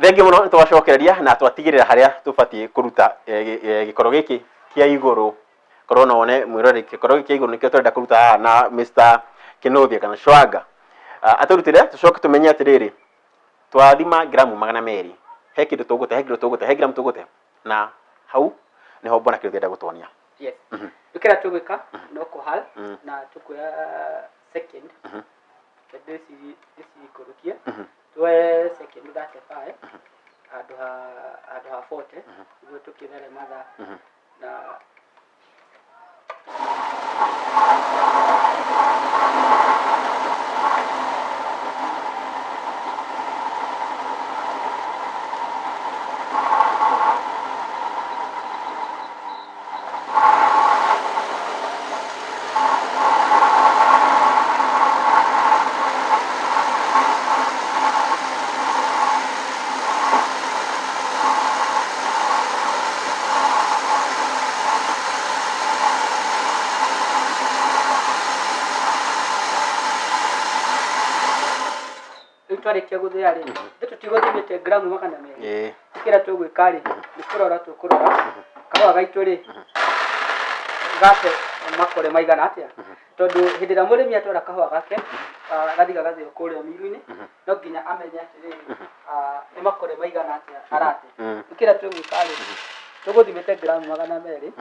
Thengi muno twacokereria na twatigirira haria tubatie kuruta gikoro giki kia iguru korona one mwirore gikoro giki iguru nikio turenda kuruta na Mr. Kinuthia kana Shwaga aturutire tucoke tumenye atiriri twathima gramu 200 he kindu he gramu tugute na hau niho mbona Kinuthia enda gutonia. Yes. Tukira tugwika no kuhal na tukuya second kedesi ikurukia tuwe second 35 adu ha 40 ndio tukithare matha na twarekia guthia ri tutiguthimite gramu 200 tikira tugwika ri nikurora tukurora kahwa gaitu ri gate makore maigana atia tondu hindira murimi atwara kahwa gake gathiga gathio kuria miru-ini no nginya amenye atiri ni makore maigana atia arate tikira tugwika ri tuguthimite gramu 200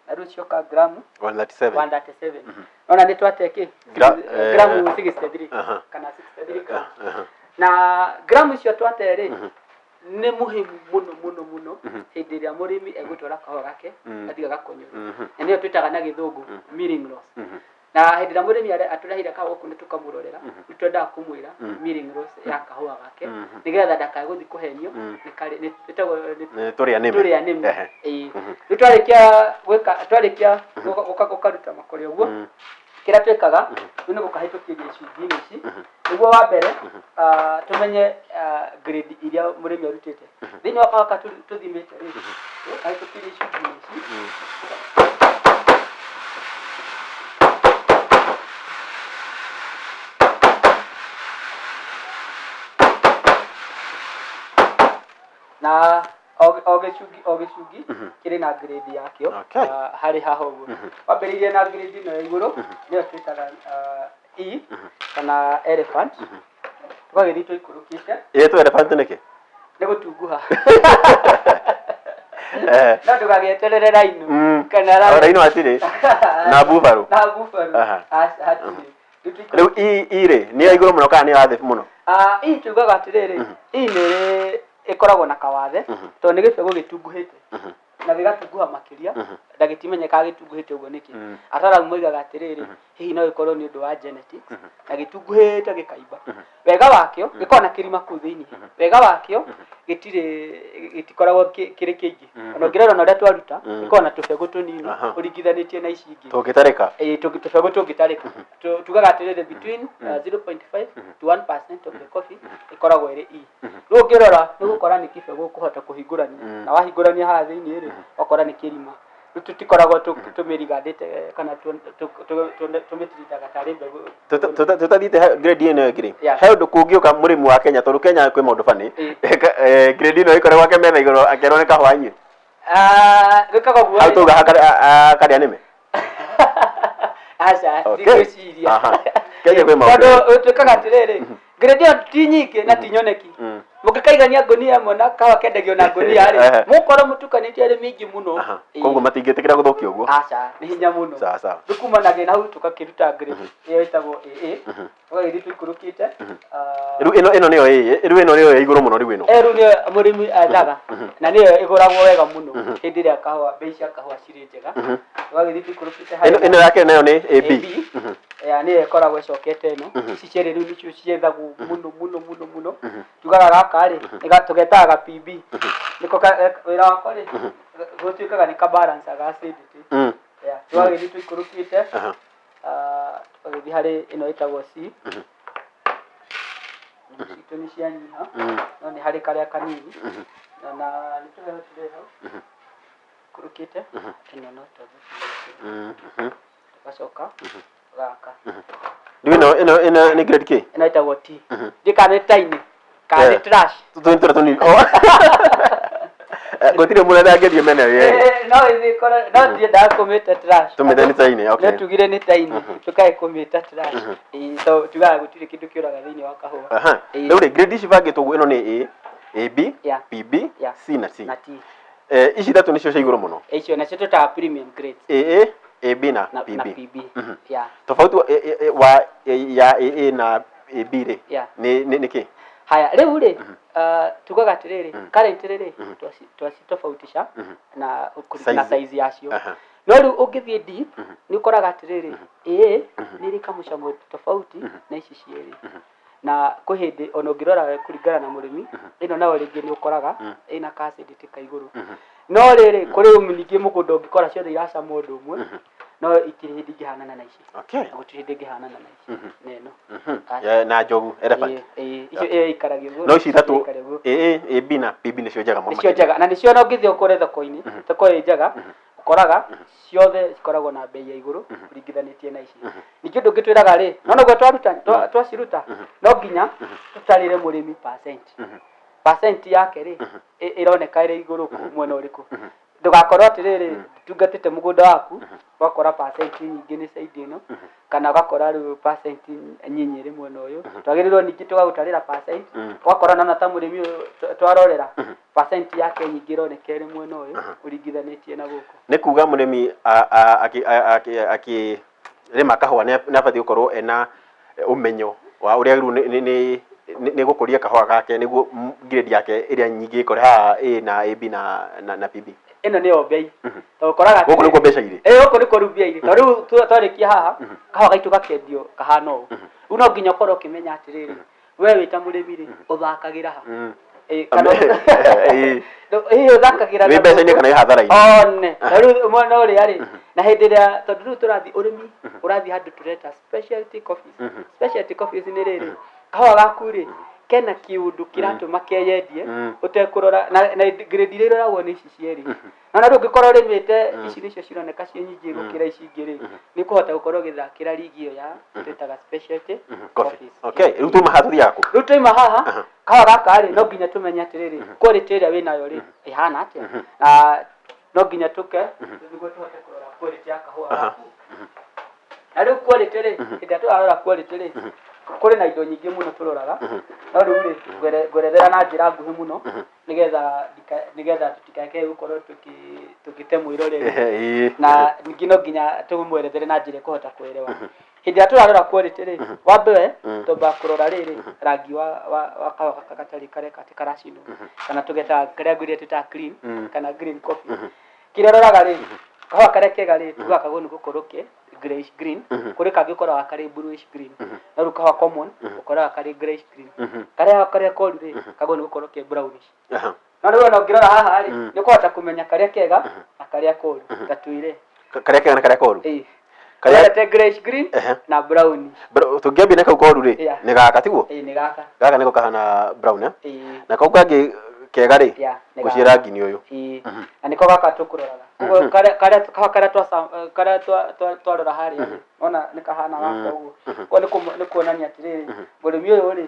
na rucio ka gramu 137 ona ni twateke gramu 63 kana 63 gramu na gramu cio twatere ni muhimu muno hindi ria murimi egutwara kahwa gake athiga gakonyo na niyo twitaga na githungu milling loss na hindi ria murimi aturahira kahwa ku tukamurorera twenda kumwira milling loss ya kahwa gake nigetha ndakaguthi kuhenio ni twitago ni turia nime twarikia gwika twarikia ukaruta makore uguo kira twekaga ni gukahitukiria icungi ici niguo wa mbere tumenye grade iria murimi arutite thini wa kahwa tuthimite ri ukahitukiria icungi ici na ogicungi kiri na grade yakio hari hahogu wambiririe na grade no iguru niyo twitaga E kana elephant twagithii twikurukite tu elephant niki ni gutunguha no ndugagieterere rainu kana rainu atiri na buffalo hatiri riu ire ni ya iguru muno kana ni ya thi muno tugaga atiriri ni ikoragwo na kawathe to ni gibego gitunguhite na gigatunguha makiria ndagitimenyeka gitunguhite ugo niki ataramu moigaga atiriri hihi no ikorwo ni undu wa genetics na gitunguhite gikaimba wega wakio gikona kirima ku thiini wega wakio gitikoragwo kiri kingi ona ngirero na uria twaruta gikona tubego tunini uringithanitie na ici ingi tugitarika tubego tungitarika tugaga atiriri between 0.5 to 1% of the coffee ikoragwo iri ru ngirora ni gukora ni kibego kuhota kuhingurania na wahingurania ha thiini ri okora ni kirima tutikoragwo tumirigadite kana tumitiritaga tari mbegu tutathite grade ino ngiri he undu kungiuka murimi wa Kenya tondu Kenya kwi maundu bani grade ino ikoragwo ake metha iguru akerwo ni kahwa nyi gikaga guo atuga akaria nime acha ndikuciria Kenya kwi maundu tondu tukaga atiriri grade ino ti nyingi na ti nyoneki mukikaigania ngonia mona kawa kendagio na ngonia ri mukoro mutukanitie ri mingi muno koguo matingitikira guthukia uguo acha ni hinya muno sawa dukumanage na hu tukakiruta grade iyo itagwo AA twagithii twikurukite riu ino niyo riu ino niyo iguru muno riu ino riu ni murimi athaga na niyo iguragwo wega muno hindi ria kahwa bei cia kahwa ciri njega twagithii twikurukite ino yake nayo ni AB ni ikoragwo icokete ino cicere riu nicio ciethagwo muno tugaga gaka ri tugetaga PB niko wira wakwa ri gutuikaga ni ka balance aga acidity twagithii twikurukite twagithii hari ino itagwo C cito ni cianyiha no ni hari karia kanini na nituhe hau kurukite tunono tugacoka gaka riu ino ni grade K ino itagwo T ndikane tiny Kali trash. Tuni. Gotire muna da ngethie mena ye. No ithikora no ndiye ndakomete trash. Tumite ni taini, okay. No tugire ni taini. Tukae komete trash. So tugaga gutire kindu kiuraga thiini wa kahua. Riu ri grade ici bangitwo ino ni A, B, PB, C na C. Ici thatu nicio cia iguru muno. Icio nacio tutaga premium grades. AA, AB na PB. Tofauti wa ya AA na AB ri ni ki? Haya riu ri tugaga atiriri current riri twacitofautisha na size yacio. No riu ungithie deep ni ukoraga atiriri AA ni ri kamucamo tofauti na ici cieri. Na kuhindi ono ngirora kuringana na murimi ino nao ringi ni ukoraga ina acidity ka iguru. No riri kuri umunigi mugunda ungikora ciothe irasa mundu umwe no itiri hindi gihanana na ici. Okay. Gutiri hindi gihanana na ici. Neno. Na njogu elephant. Icio ikaragio. No ici thatu AA, AB na PB nicio njega muno. Nicio njega na nicio no ngithio kure thoko-ini. Thoko njega ukoraga ciothe cikoragwo na bei ya iguru kuringithanitie na ici. Ningĩ ũndũ ũngĩ twĩraga rĩ no gwe twaciruta no nginya tutarire murimi percent yake rĩ ironeka ĩrĩ iguru mwena ũrĩkũ. Ndugakorwo atiriri tungatite mugunda waku wakora percent nyingi ni side ino kana ugakora rĩu percent nyinyi ri mwena uyu. Twagĩrĩirwo ningĩ tugagutarĩra percent wakora na ta murimi twarorera percent yake nyingi ironeka ĩrĩ mwena uyu uringithanitie na guku. Ni kuga murimi rima kahua ni abatie gukorwo ena umenyo wa uria riu ni gukuria kahua gake niguo grade yake iria nyingi ikore ha A na AB na PB. Ino ni obei to koraga guku niko mbeca ire guku niko rubia ire to riu twarikia haha kahua gaitu gakendio kahana u no nginya korwo kimenya atiriri we wita murimi ri uthakagira ha kana uthakagira ni mbeca ni kana hathara-ini one riu mwana uri ari na hindi ria tondu riu turathi urimi urathi handu tureta specialty coffees ni riri kahua gaku ri kena kiundu kiratuma keyendie utekurora na grade ire iroragwo ni ici cieri na riu ngikorwo rimite ici nicio cironeka cie nyingi gukira ici ingiri ni kuhota gukorwo githakira ligi iyo ya tutaga specialty coffees. Okay, riu tuma hatu yako riu tuma haha kahua gaka ri no nginya tumenya atiriri quality ria winayo ri ihana atia na no nginya tuke niguo tuhote kurora quality ya kahua gaku. Na riu quality ri ndio turarora quality ri kuri na indo nyingi muno turoraga no riu ri ngwerethera na njira nguhi muno nigetha tutikake gukorwo tukitemu irorere na ngino nginya tumwerethere na njira kuhota kuelewa. Hindi ya turarora quality ri wambe toba kurora riri rangi wa kahua gatari kare katika racino kana tugeta kare ngwire tuta clean kana green coffee kiroraga ri kahua kare kega ri tugakago ni gukorwo ke grayish green kuri kagi ukora kari bluish green na ruka common ukora kari grayish green kare cold ri kago ni gukorwo ke brownish. Na riu no ngirora haha ri ni kuhota kumenya kare kega na kare cold gatuire kare kega na kare cold kare te grayish green na brownish tungiambia na kau cold ri ni gaka tiguo ni gaka niko kahana brown na kau kangi kega ri gucira ngini uyu na niko gaka tukuroraga kare twarora hari ona nikahana gaka uguo ni kuonania atiriri murimi uyu ri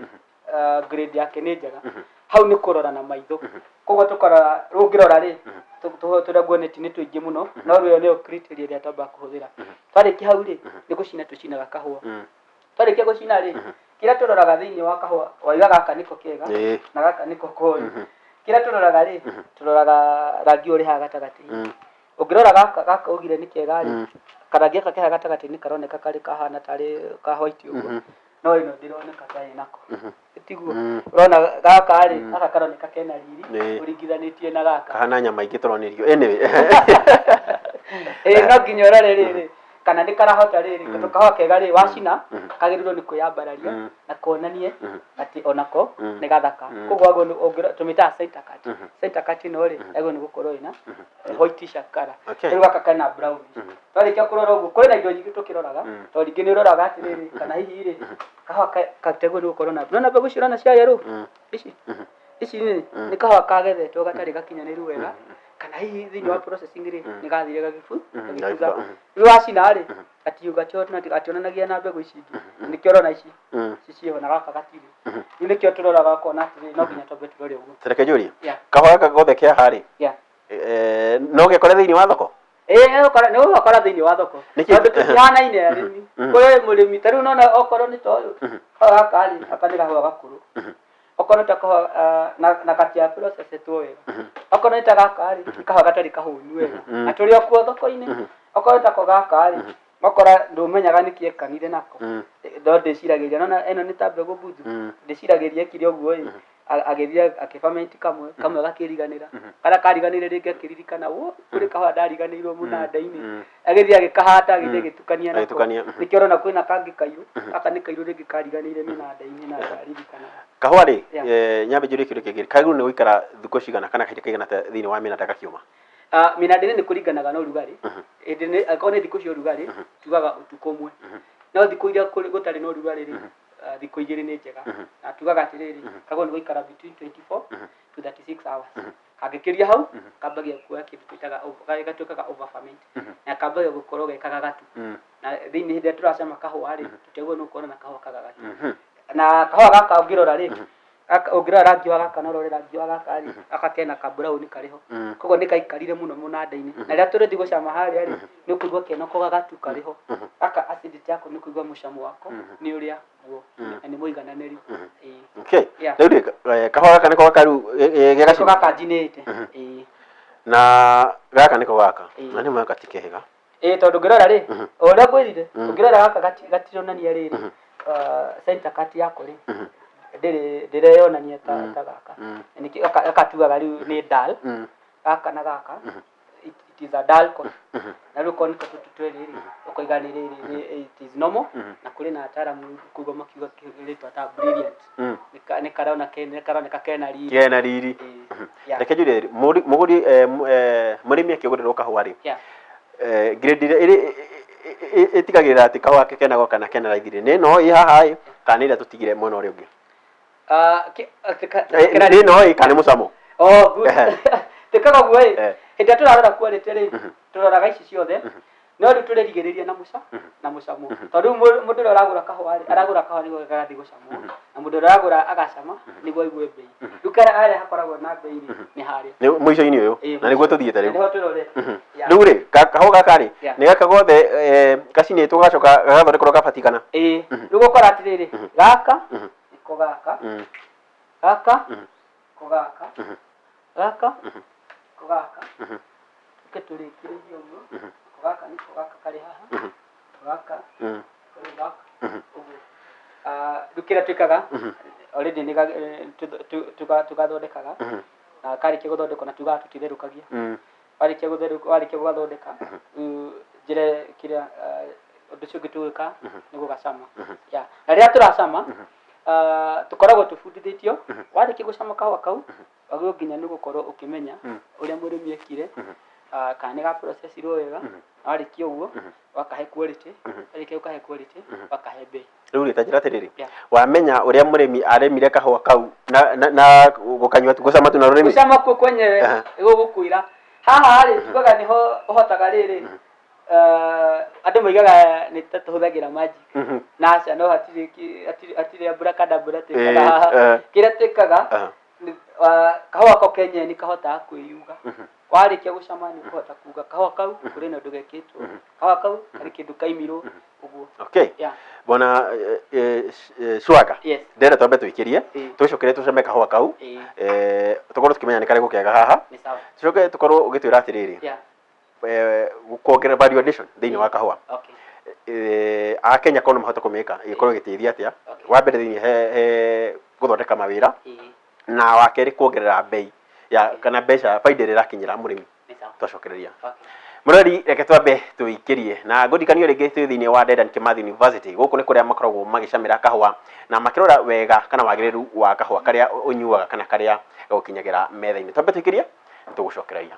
grade yake ni njega hau ni kurora na maitho koguo tukarora rungirora ri turagwo neti ni tuingi muno no riu niyo criteria ria twamba kuhuthira twariki hau ri ni gucina tucinaga kahua twarikia gucina ri kira turoraga thiini wa kahua waiga gaka niko kega na gaka niko kori kira turoraga ri turoraga rangi uri ha gatagati ungirora gaka ugire ni kega ri karangi gaka keha gatagati ni karoneka kari kahana tari ka white uguo no ino ndironeka ta inako tiguo urona gaka ri aka karoneka kena riri uringithanitie na gaka kahana nyama ingi turonirio anyway no nginya urare riri kana ni karahota riri kahua kega ri wacina kagirirwo ni kuyambararia na kuonanie ati onako ni gathaka koguo ago tumita center cut no ri ago ni gukorwo ina white shakara riu gaka kana brown twarikia kurora uguo kuri na indo nyingi tukiroraga to ringi ni uroraga ati riri kana hihi ri kahua katego ni gukorwo na nona mbegu cirona cia yero ici ni kahua kagethetwo gatari gakinyaniru wega kana hihi thini wa processing ri ni gathire gagifu gagikuga riwa cinari atiuga cho na ationanagia na mbegu ici ni kioro na ici cicio na gaka gatiri ni kio turoraga kona atiri no nginya tobe turore uguo Tereke njuri kahora gothe kia hari no gekore thini wa thoko okora no okora thini wa thoko tondu tutihanaine arimi kuri murimi taru nona okoro ni toyo akali akanira ho gakuru okoro tako na katia process tu wega okoro ni tagakari kahora gatari kahunu wega aturi okuo thoko-ini okoro tako gakari okora ndumenyaga nikie kanire nako ndo ndiciragiria nona eno ni tambe gubuthu ndiciragiria kire oguo agethia akifament kamwe gakiriganira kana kariganire ringi akiririkana wo kuri kahwa ndariganirwo munanda-ini agethia agikahata agithie gitukania nako nikio na kwina kangi kairu aka ni kairu ringi kariganire munanda-ini na ndaririkana kahwa ri nyambe njuri kiru kigiri kairu ni guikara thuko cigana kana kaita kaigana thini wa minanda gakiuma minanda ni kuringanaga no rugari indi akone thiko cio rugari tugaga utuko umwe no thiko iria gutari no rugari ri thiko igiri ni njega na tugaga atiriri kago ni guikara between 24 to 36 hours kagikiria hau kambagia kuoya kindu twitaga gatuikaga over ferment na kambagia gukorwo gekaga gatu na thini hinde turacema kahua ri tutegwo no kuona na kahua kaga gatu na kahua gaka ungirora ri ungirora rangi wa gaka no rore rangi wa gaka ri akakena ka brown kariho kogo ni kaikarire muno munanda-ini na ria turi thigo cama hari ari ni kuigwa kena ko gagatu kariho aka acidity yako ni kuigwa mucamo wako ni uria guo ni muigananiri okay rĩu kahora gaka niko gakaru gagaco gaka njinĩte na gaka niko gaka na nĩ mwaka tikehega tondu ngirora ri uria ngwirire ngirora gaka gatironania riri center cut yako ri ndireyonania ta gaka niki akatugaga riu ni dull gaka na gaka it is a dull con na riu con ka tutweliri ukoiganiriri it is normal na kuri na ataramu kugo makiuga kiritwa ta brilliant ni karona kena riri reke njuri muguri murimi akigurira kahua ri grade iri itigagirira ati kahua kenago kana kena raithire ni no i haha kana ira tutigire mwena uri ungi no kana mucamo good tekaga guo hita turarora quality ri turoraga ici ciothe no ri turerigiriria na mucamo tondu mundu uragura kahua ri aragura kahua ni gagathi gucamo na mundu uragura agacama ni gwa igwe bei dukara ari hakoragwo na bei ni hari ni muico-ini uyu na niguo tuthiete riu niho turore riu ri kahua gaka ri ni gaka gothe gacinitwo gacoka gagathondekorwo gabatikana riu gukora atiriri gaka ko gaka gaka ko gaka gaka ko gaka keturi kire yogo ko gaka ni ko gaka kari haha gaka ko gaka dukira twikaga already ni tugathondekaga na kari kiguthondekwo na tugaga tutitherukagia warĩkia gũgathondeka njĩra kĩrĩa ũndũ ũcio ũngĩ tũgwĩka nĩ gũgacama na rĩrĩa tũracama tukoragwo tũbundithĩtio warĩkia gũcama kahũa kau wagĩrĩirwo nginya nĩ gũkorwo ũkĩmenya ũrĩa mũrĩmi ekire kana nĩ ga processirwo wega warĩkia ũguo wakahe quality warĩkia gũkahe quality wakahe bei rĩu rĩ ta njĩra atĩrĩrĩ wamenya ũrĩa mũrĩmi arĩmire kahũa kau na gũkanyua gũcama tu na rũrĩmĩ gũcama kuo kwenyewe gũgũkwĩra haha rĩ tugaga nĩho ũhotaga rĩrĩ andũ moigaga nĩ ta tũhũthagĩra magic na aca no hatirĩ abracadabra twĩkaga haha kĩrĩa twĩkaga kahũa ko kenyewe nĩ kahotaga kwĩyuga warĩkia gũcama nĩ ũkũhota kuga kahũa kau kũrĩ na ũndũ gekĩtwo kahũa kau karĩ kĩndũ kaimirwo ũguo okay bona Shwaga ndĩrenda twambe twĩkĩrie tũcokere tũcame kahũa kau tũkorwo tũkĩmenya nĩ karĩkũ kega haha tũcoke tũkorwo ũgĩtwĩra atĩrĩrĩ kuongerera value addition thĩinĩ wa kahũa Akenya korwo mahota kũmĩka ĩkorwo ĩgĩteithia atĩa wa mbere thĩinĩ he gũthondeka mawĩra na wa kerĩ kuongerera bei ya kana mbeca faida ĩrĩa ĩrakinyĩra mũrĩmi twacokereria Mũrori reke twambe tũikĩrie na ngũdikanio rĩngĩ twĩ thĩinĩ wa Dedan Kimathi University gũkũ nĩ kũrĩa makoragwo magĩcamĩra kahũa na makĩrora wega kana wagĩrĩru wa kahũa karĩa ũnyuaga kana karĩa gũkinyagĩra metha-inĩ twambe tũikĩrie tũgũcokereria